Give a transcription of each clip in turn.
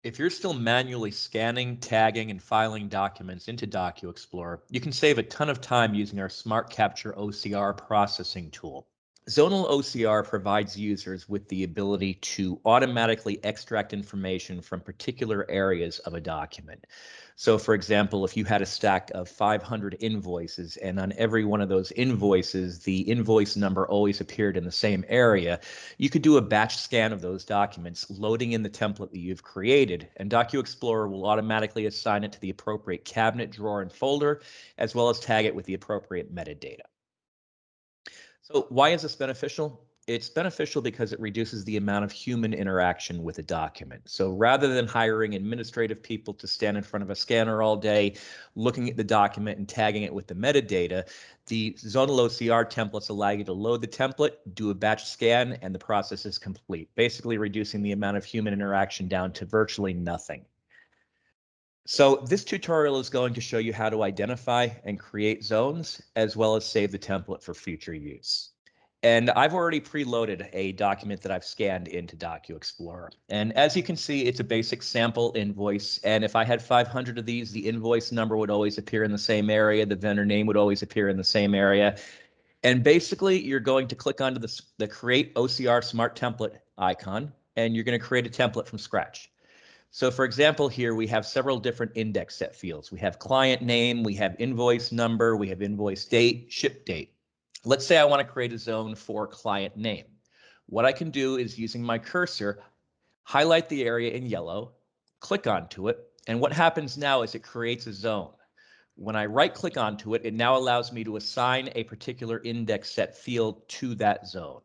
If you're still manually scanning, tagging, and filing documents into DocuXplorer, you can save a ton of time using our Smart Capture OCR processing tool. Zonal OCR provides users with the ability to automatically extract information from particular areas of a document. So for example, if you had a stack of 500 invoices and on every one of those invoices, the invoice number always appeared in the same area, you could do a batch scan of those documents, loading in the template that you've created, and DocuXplorer will automatically assign it to the appropriate cabinet, drawer, and folder, as well as tag it with the appropriate metadata. So why is this beneficial? It's beneficial because it reduces the amount of human interaction with a document. So rather than hiring administrative people to stand in front of a scanner all day, looking at the document and tagging it with the metadata, the zonal OCR templates allow you to load the template, do a batch scan, and the process is complete, basically reducing the amount of human interaction down to virtually nothing. So this tutorial is going to show you how to identify and create zones, as well as save the template for future use. And I've already preloaded a document that I've scanned into DocuXplorer. And as you can see, it's a basic sample invoice. And if I had 500 of these, the invoice number would always appear in the same area. The vendor name would always appear in the same area. And basically, you're going to click onto the Create OCR Smart Template icon, and you're going to create a template from scratch. So for example, here we have several different index set fields. We have client name, we have invoice number, we have invoice date, ship date. Let's say I want to create a zone for client name. What I can do is using my cursor, highlight the area in yellow, click onto it, and what happens now is it creates a zone. When I right click onto it, it now allows me to assign a particular index set field to that zone.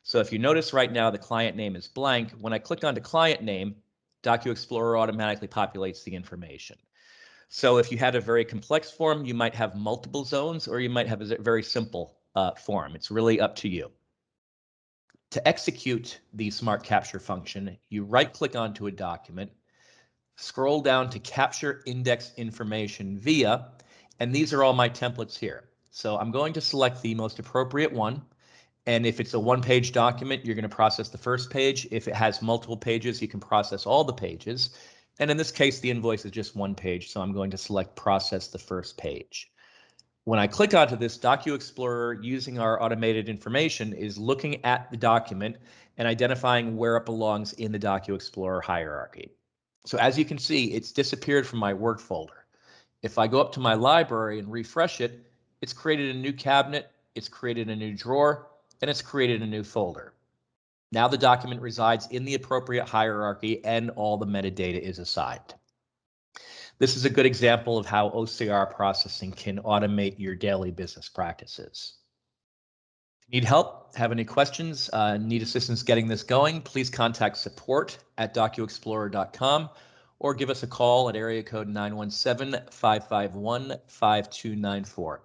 So if you notice right now, the client name is blank. When I click onto client name, DocuXplorer automatically populates the information. So if you had a very complex form, you might have multiple zones, or you might have a very simple form. It's really up to you. To execute the Smart Capture function, you right-click onto a document, scroll down to Capture Index Information Via, and these are all my templates here. So I'm going to select the most appropriate one. And if it's a one-page document, you're going to process the first page. If it has multiple pages, you can process all the pages. And in this case, the invoice is just one page, so I'm going to select Process the first page. When I click onto this, DocuXplorer, using our automated information, is looking at the document and identifying where it belongs in the DocuXplorer hierarchy. So as you can see, it's disappeared from my work folder. If I go up to my library and refresh it, it's created a new cabinet, it's created a new drawer, and it's created a new folder. Now the document resides in the appropriate hierarchy and all the metadata is assigned. This is a good example of how OCR processing can automate your daily business practices. If you need help, have any questions, need assistance getting this going, please contact support@docuexplorer.com or give us a call at area code 917-551-5294.